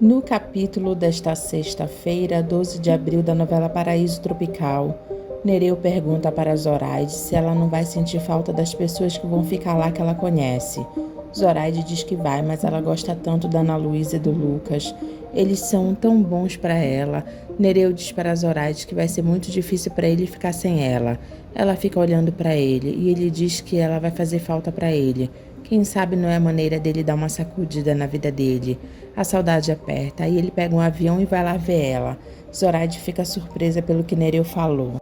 No capítulo desta sexta-feira, 12 de abril da novela Paraíso Tropical, Nereu pergunta para Zoraide se ela não vai sentir falta das pessoas que vão ficar lá que ela conhece. Zoraide diz que vai, mas ela gosta tanto da Ana Luísa e do Lucas. Eles são tão bons para ela. Nereu diz para Zoraide que vai ser muito difícil para ele ficar sem ela. Ela fica olhando para ele e ele diz que ela vai fazer falta para ele. Quem sabe não é a maneira dele dar uma sacudida na vida dele. A saudade aperta, aí ele pega um avião e vai lá ver ela. Zoraide fica surpresa pelo que Nereu falou.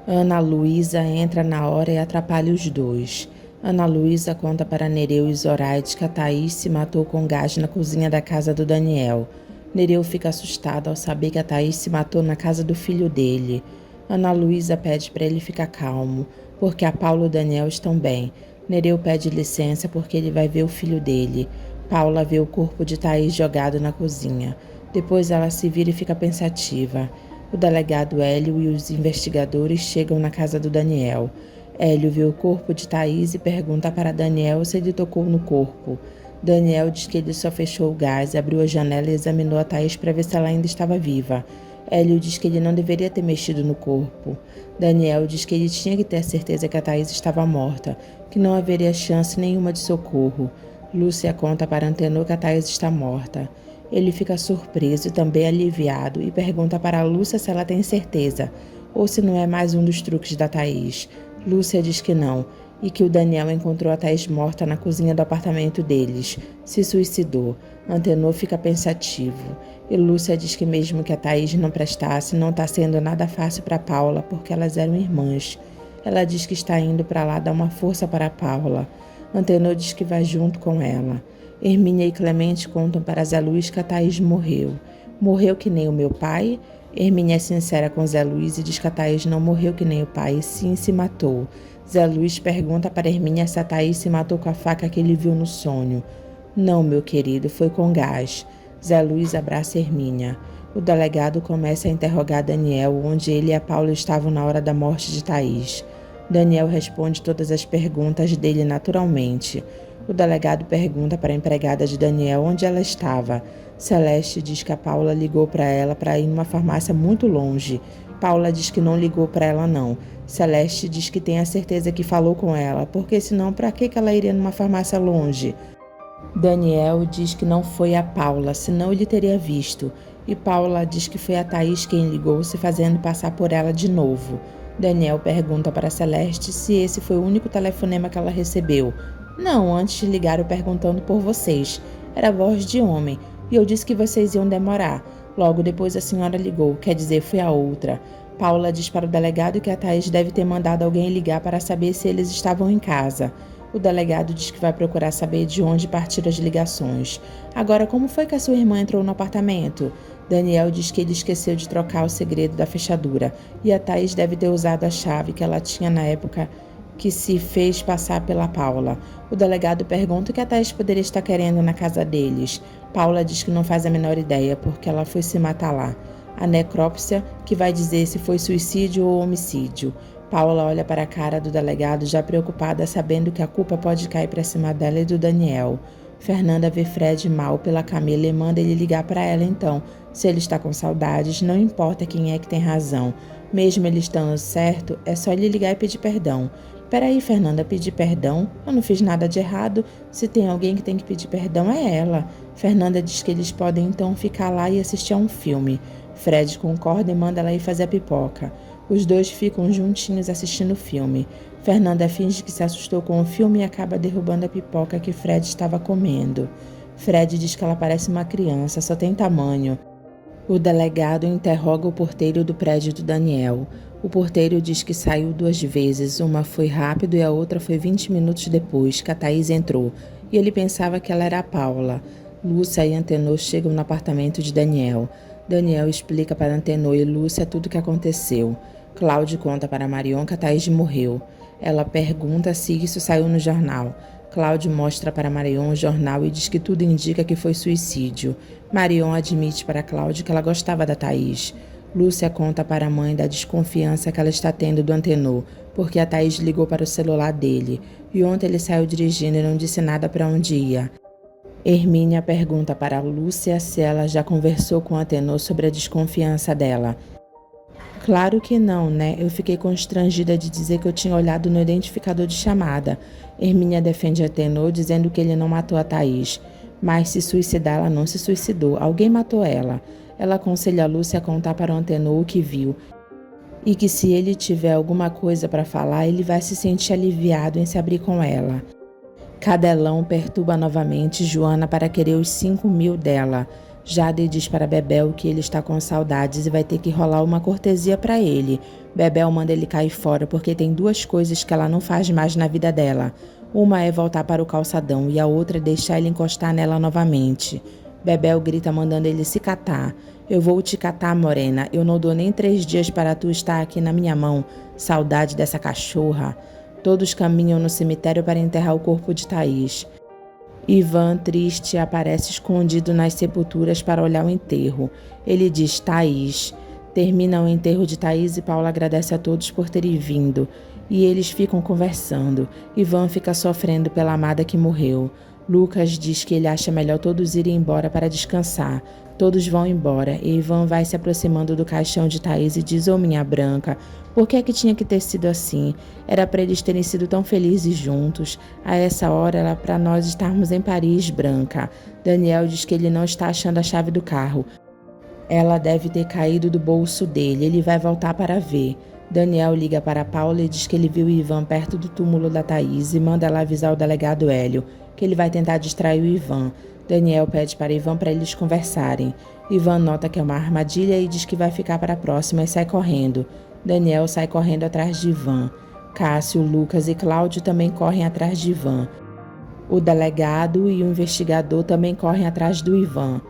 Ana Luísa entra na hora e atrapalha os dois. Ana Luísa conta para Nereu e Zoraide que a Thaís se matou com gás na cozinha da casa do Daniel. Nereu fica assustado ao saber que a Thaís se matou na casa do filho dele. Ana Luísa pede para ele ficar calmo, porque a Paula e o Daniel estão bem. Nereu pede licença porque ele vai ver o filho dele. Paula vê o corpo de Thaís jogado na cozinha. Depois ela se vira e fica pensativa. O delegado Hélio e os investigadores chegam na casa do Daniel. Hélio vê o corpo de Thaís e pergunta para Daniel se ele tocou no corpo. Daniel diz que ele só fechou o gás, abriu a janela e examinou a Thaís para ver se ela ainda estava viva. Hélio diz que ele não deveria ter mexido no corpo. Daniel diz que ele tinha que ter certeza que a Thaís estava morta, que não haveria chance nenhuma de socorro. Lúcia conta para Antenor que a Thaís está morta. Ele fica surpreso e também aliviado e pergunta para Lúcia se ela tem certeza, ou se não é mais um dos truques da Thaís. Lúcia diz que não, e que o Daniel encontrou a Thaís morta na cozinha do apartamento deles. Se suicidou. Antenor fica pensativo. E Lúcia diz que mesmo que a Thaís não prestasse, não está sendo nada fácil para Paula, porque elas eram irmãs. Ela diz que está indo para lá dar uma força para a Paula. Antenor diz que vai junto com ela. Hermínia e Clemente contam para Zé Luiz que a Thaís morreu. Morreu que nem o meu pai? Hermínia é sincera com Zé Luiz e diz que a Thaís não morreu que nem o pai, e sim se matou. Zé Luiz pergunta para Hermínia se a Thaís se matou com a faca que ele viu no sonho. Não, meu querido, foi com gás. Zé Luiz abraça Hermínia. O delegado começa a interrogar Daniel, onde ele e a Paula estavam na hora da morte de Thaís. Daniel responde todas as perguntas dele naturalmente. O delegado pergunta para a empregada de Daniel onde ela estava. Celeste diz que a Paula ligou para ela para ir numa farmácia muito longe. Paula diz que não ligou para ela não. Celeste diz que tem a certeza que falou com ela, porque senão para que ela iria numa farmácia longe? Daniel diz que não foi a Paula, senão ele teria visto. E Paula diz que foi a Thaís quem ligou, se fazendo passar por ela de novo. Daniel pergunta para Celeste se esse foi o único telefonema que ela recebeu. Não, antes ligaram perguntando por vocês. Era voz de homem, e eu disse que vocês iam demorar. Logo depois a senhora ligou, quer dizer, foi a outra. Paula diz para o delegado que a Thaís deve ter mandado alguém ligar para saber se eles estavam em casa. O delegado diz que vai procurar saber de onde partiram as ligações. Agora, como foi que a sua irmã entrou no apartamento? Daniel diz que ele esqueceu de trocar o segredo da fechadura e a Thaís deve ter usado a chave que ela tinha na época que se fez passar pela Paula. O delegado pergunta o que a Thaís poderia estar querendo na casa deles. Paula diz que não faz a menor ideia porque ela foi se matar lá. A necrópsia que vai dizer se foi suicídio ou homicídio. Paula olha para a cara do delegado já preocupada, sabendo que a culpa pode cair para cima dela e do Daniel. Fernanda vê Fred mal pela Camila e manda ele ligar para ela então. Se ele está com saudades, não importa quem é que tem razão. Mesmo ele estando certo, é só ele ligar e pedir perdão. Peraí, Fernanda, pedir perdão? Eu não fiz nada de errado. Se tem alguém que tem que pedir perdão, é ela. Fernanda diz que eles podem então ficar lá e assistir a um filme. Fred concorda e manda ela ir fazer a pipoca. Os dois ficam juntinhos assistindo o filme. Fernanda finge que se assustou com o filme e acaba derrubando a pipoca que Fred estava comendo. Fred diz que ela parece uma criança, só tem tamanho. O delegado interroga o porteiro do prédio do Daniel. O porteiro diz que saiu 2 vezes, uma foi rápido e a outra foi 20 minutos depois, que a Thaís entrou, e ele pensava que ela era a Paula. Lúcia e Antenor chegam no apartamento de Daniel. Daniel explica para Antenor e Lúcia tudo o que aconteceu. Cláudio conta para Marion que a Thaís morreu. Ela pergunta se isso saiu no jornal. Cláudio mostra para Marion o jornal e diz que tudo indica que foi suicídio. Marion admite para Cláudio que ela gostava da Thaís. Lúcia conta para a mãe da desconfiança que ela está tendo do Antenor, porque a Thaís ligou para o celular dele, e ontem ele saiu dirigindo e não disse nada para onde ia. Hermínia pergunta para Lúcia se ela já conversou com Atenor sobre a desconfiança dela. Claro que não, né? Eu fiquei constrangida de dizer que eu tinha olhado no identificador de chamada. Hermínia defende Atenor dizendo que ele não matou a Thaís. Mas se suicidar, ela não se suicidou. Alguém matou ela. Ela aconselha a Lúcia a contar para o Atenor o que viu. E que se ele tiver alguma coisa para falar, ele vai se sentir aliviado em se abrir com ela. Cadelão perturba novamente Joana para querer os 5.000 dela. Jade diz para Bebel que ele está com saudades e vai ter que rolar uma cortesia para ele. Bebel manda ele cair fora porque tem 2 coisas que ela não faz mais na vida dela. Uma é voltar para o calçadão e a outra é deixar ele encostar nela novamente. Bebel grita mandando ele se catar. Eu vou te catar, morena. Eu não dou nem 3 dias para tu estar aqui na minha mão. Saudade dessa cachorra. Todos caminham no cemitério para enterrar o corpo de Thaís. Ivan, triste, aparece escondido nas sepulturas para olhar o enterro. Ele diz Thaís. Termina o enterro de Thaís e Paula agradece a todos por terem vindo. E eles ficam conversando. Ivan fica sofrendo pela amada que morreu. Lucas diz que ele acha melhor todos irem embora para descansar. Todos vão embora e Ivan vai se aproximando do caixão de Thaís e diz: "Ô minha branca, por que é que tinha que ter sido assim? Era para eles terem sido tão felizes juntos. A essa hora era para nós estarmos em Paris, branca." Daniel diz que ele não está achando a chave do carro. Ela deve ter caído do bolso dele. Ele vai voltar para ver. Daniel liga para Paula e diz que ele viu Ivan perto do túmulo da Thaís e manda ela avisar o delegado Hélio, que ele vai tentar distrair o Ivan. Daniel pede para Ivan para eles conversarem. Ivan nota que é uma armadilha e diz que vai ficar para a próxima e sai correndo. Daniel sai correndo atrás de Ivan. Cássio, Lucas e Cláudio também correm atrás de Ivan. O delegado e o investigador também correm atrás do Ivan.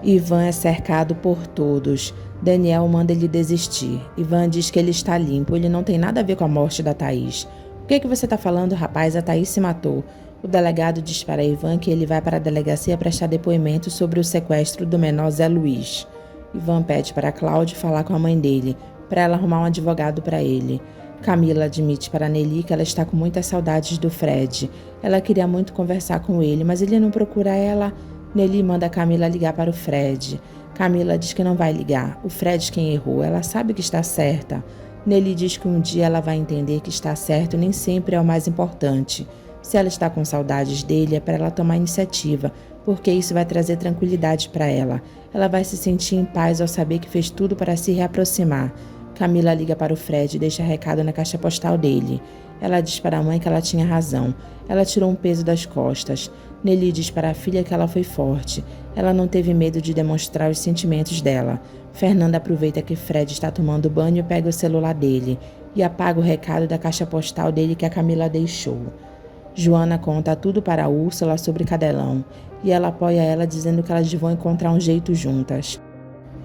Ivan é cercado por todos. Daniel manda ele desistir. Ivan diz que ele está limpo, ele não tem nada a ver com a morte da Thaís. "O que é que você está falando, rapaz? A Thaís se matou." O delegado diz para Ivan que ele vai para a delegacia prestar depoimento sobre o sequestro do menor Zé Luiz. Ivan pede para Cláudio falar com a mãe dele, para ela arrumar um advogado para ele. Camila admite para Nelly que ela está com muitas saudades do Fred. Ela queria muito conversar com ele, mas ele não procura ela. Nelly manda Camila ligar para o Fred. Camila diz que não vai ligar. O Fred quem errou, ela sabe que está certa. Nelly diz que um dia ela vai entender que estar certo nem sempre é o mais importante. Se ela está com saudades dele, é para ela tomar iniciativa, porque isso vai trazer tranquilidade para ela. Ela vai se sentir em paz ao saber que fez tudo para se reaproximar. Camila liga para o Fred e deixa recado na caixa postal dele. Ela diz para a mãe que ela tinha razão. Ela tirou um peso das costas. Nelly diz para a filha que ela foi forte. Ela não teve medo de demonstrar os sentimentos dela. Fernanda aproveita que Fred está tomando banho e pega o celular dele e apaga o recado da caixa postal dele que a Camila deixou. Joana conta tudo para a Úrsula sobre Cadelão e ela apoia ela dizendo que elas vão encontrar um jeito juntas.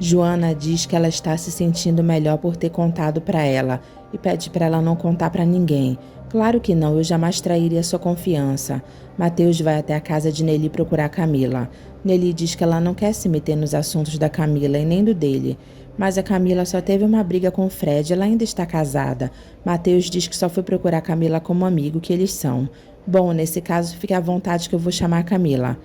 Joana diz que ela está se sentindo melhor por ter contado para ela e pede para ela não contar para ninguém. Claro que não, eu jamais trairia sua confiança. Mateus vai até a casa de Nelly procurar Camila. Nelly diz que ela não quer se meter nos assuntos da Camila e nem do dele. Mas a Camila só teve uma briga com o Fred, ela ainda está casada. Mateus diz que só foi procurar Camila como amigo que eles são. Bom, nesse caso, fique à vontade que eu vou chamar a Camila.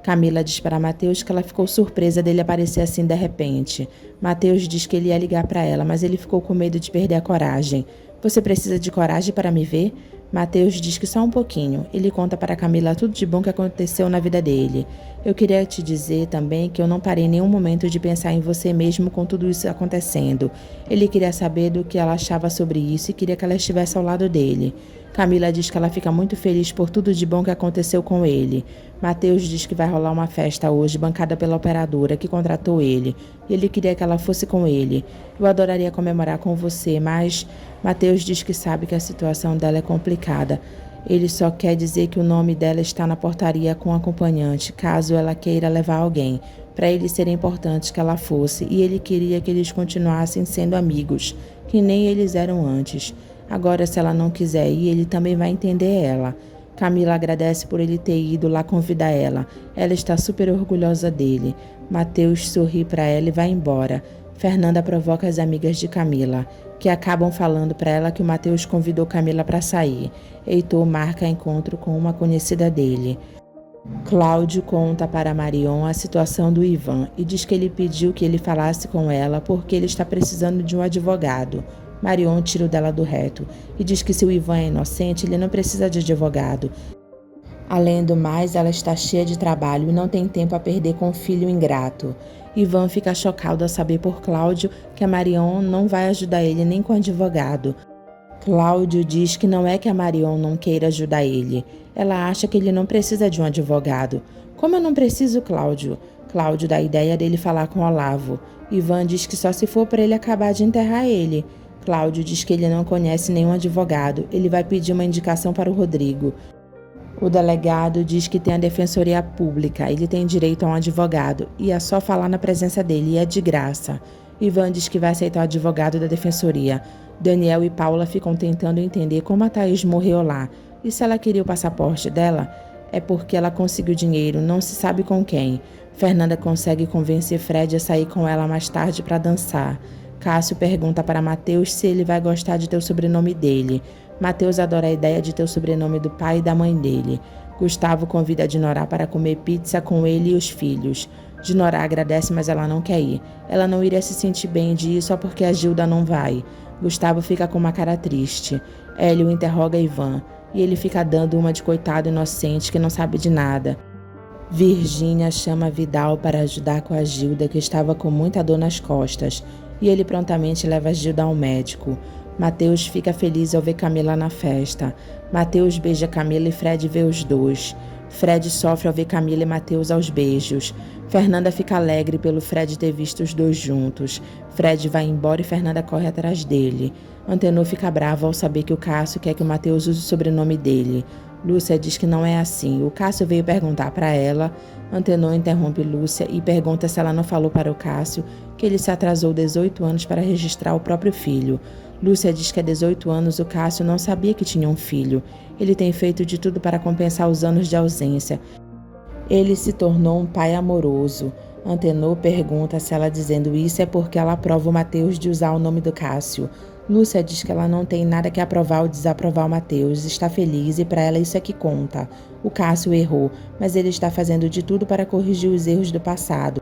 Camila diz para Mateus que ela ficou surpresa dele aparecer assim de repente. Mateus diz que ele ia ligar para ela, mas ele ficou com medo de perder a coragem. Você precisa de coragem para me ver? Mateus diz que só um pouquinho. Ele conta para Camila tudo de bom que aconteceu na vida dele. Eu queria te dizer também que eu não parei em nenhum momento de pensar em você mesmo com tudo isso acontecendo. Ele queria saber do que ela achava sobre isso e queria que ela estivesse ao lado dele. Camila diz que ela fica muito feliz por tudo de bom que aconteceu com ele. Mateus diz que vai rolar uma festa hoje, bancada pela operadora que contratou ele. E ele queria que ela fosse com ele. Eu adoraria comemorar com você, mas Mateus diz que sabe que a situação dela é complicada. Ele só quer dizer que o nome dela está na portaria com o acompanhante, caso ela queira levar alguém. Para ele seria importante que ela fosse, e ele queria que eles continuassem sendo amigos, que nem eles eram antes. Agora, se ela não quiser ir, ele também vai entender ela. Camila agradece por ele ter ido lá convidar ela. Ela está super orgulhosa dele. Mateus sorri para ela e vai embora. Fernanda provoca as amigas de Camila, que acabam falando para ela que o Mateus convidou Camila para sair. Heitor marca encontro com uma conhecida dele. Cláudio conta para Marion a situação do Ivan e diz que ele pediu que ele falasse com ela porque ele está precisando de um advogado. Marion tira o dela do reto e diz que se o Ivan é inocente, ele não precisa de advogado. Além do mais, ela está cheia de trabalho e não tem tempo a perder com o filho ingrato. Ivan fica chocado ao saber por Cláudio que a Marion não vai ajudar ele nem com advogado. Cláudio diz que não é que a Marion não queira ajudar ele. Ela acha que ele não precisa de um advogado. Como eu não preciso, Cláudio? Cláudio dá a ideia dele falar com Olavo. Ivan diz que só se for para ele acabar de enterrar ele. Cláudio diz que ele não conhece nenhum advogado. Ele vai pedir uma indicação para o Rodrigo. O delegado diz que tem a defensoria pública, ele tem direito a um advogado e é só falar na presença dele e é de graça. Ivan diz que vai aceitar o advogado da defensoria. Daniel e Paula ficam tentando entender como a Thaís morreu lá. E se ela queria o passaporte dela? É porque ela conseguiu dinheiro, não se sabe com quem. Fernanda consegue convencer Fred a sair com ela mais tarde para dançar. Cássio pergunta para Matheus se ele vai gostar de ter o sobrenome dele. Matheus adora a ideia de ter o sobrenome do pai e da mãe dele. Gustavo convida a Dinorá para comer pizza com ele e os filhos. Dinorá agradece, mas ela não quer ir. Ela não iria se sentir bem de ir só porque a Gilda não vai. Gustavo fica com uma cara triste. Hélio interroga Ivan e ele fica dando uma de coitado inocente que não sabe de nada. Virgínia chama Vidal para ajudar com a Gilda, que estava com muita dor nas costas, e ele prontamente leva a Gilda ao médico. Matheus fica feliz ao ver Camila na festa. Matheus beija Camila e Fred vê os dois. Fred sofre ao ver Camila e Matheus aos beijos. Fernanda fica alegre pelo Fred ter visto os dois juntos. Fred vai embora e Fernanda corre atrás dele. Antenor fica bravo ao saber que o Cássio quer que o Matheus use o sobrenome dele. Lúcia diz que não é assim. O Cássio veio perguntar para ela. Antenor interrompe Lúcia e pergunta se ela não falou para o Cássio que ele se atrasou 18 anos para registrar o próprio filho. Lúcia diz que há 18 anos o Cássio não sabia que tinha um filho. Ele tem feito de tudo para compensar os anos de ausência. Ele se tornou um pai amoroso. Antenor pergunta se ela dizendo isso é porque ela aprova o Matheus de usar o nome do Cássio. Lúcia diz que ela não tem nada que aprovar ou desaprovar o Matheus, está feliz e para ela isso é que conta. O Cássio errou, mas ele está fazendo de tudo para corrigir os erros do passado.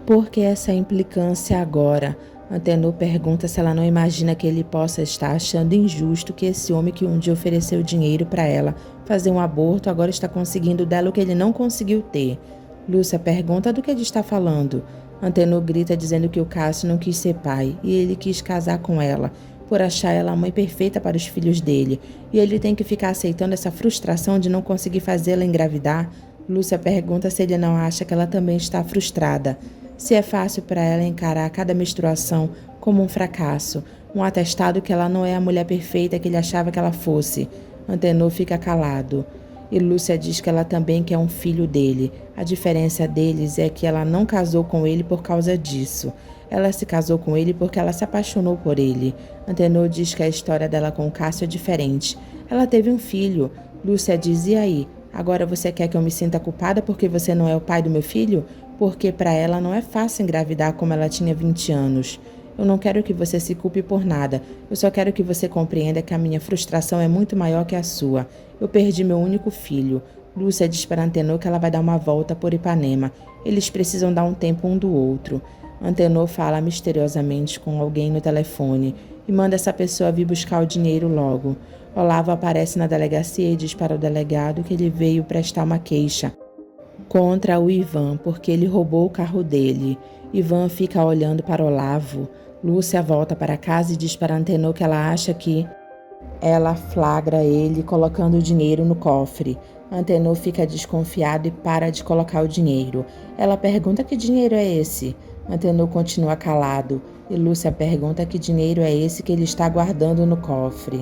Por que essa implicância agora? Antenor pergunta se ela não imagina que ele possa estar achando injusto que esse homem que um dia ofereceu dinheiro para ela fazer um aborto agora está conseguindo dela o que ele não conseguiu ter. Lúcia pergunta do que ele está falando. Antenor grita dizendo que o Cássio não quis ser pai e ele quis casar com ela, por achar ela a mãe perfeita para os filhos dele, e ele tem que ficar aceitando essa frustração de não conseguir fazê-la engravidar. Lúcia pergunta se ele não acha que ela também está frustrada. Se é fácil para ela encarar cada menstruação como um fracasso, um atestado que ela não é a mulher perfeita que ele achava que ela fosse. Antenor fica calado. E Lúcia diz que ela também quer um filho dele. A diferença deles é que ela não casou com ele por causa disso. Ela se casou com ele porque ela se apaixonou por ele. Antenor diz que a história dela com o Cássio é diferente. Ela teve um filho. Lúcia diz, e aí? Agora você quer que eu me sinta culpada porque você não é o pai do meu filho? Porque para ela não é fácil engravidar como ela tinha 20 anos. Eu não quero que você se culpe por nada. Eu só quero que você compreenda que a minha frustração é muito maior que a sua. Eu perdi meu único filho. Lúcia diz para Antenor que ela vai dar uma volta por Ipanema. Eles precisam dar um tempo um do outro. Antenor fala misteriosamente com alguém no telefone e manda essa pessoa vir buscar o dinheiro logo. Olavo aparece na delegacia e diz para o delegado que ele veio prestar uma queixa contra o Ivan porque ele roubou o carro dele. Ivan fica olhando para Olavo. Lúcia volta para casa e diz para Antenor que ela acha que ela flagra ele colocando o dinheiro no cofre. Antenor fica desconfiado e para de colocar o dinheiro. Ela pergunta que dinheiro é esse. Antenor continua calado e Lúcia pergunta que dinheiro é esse que ele está guardando no cofre.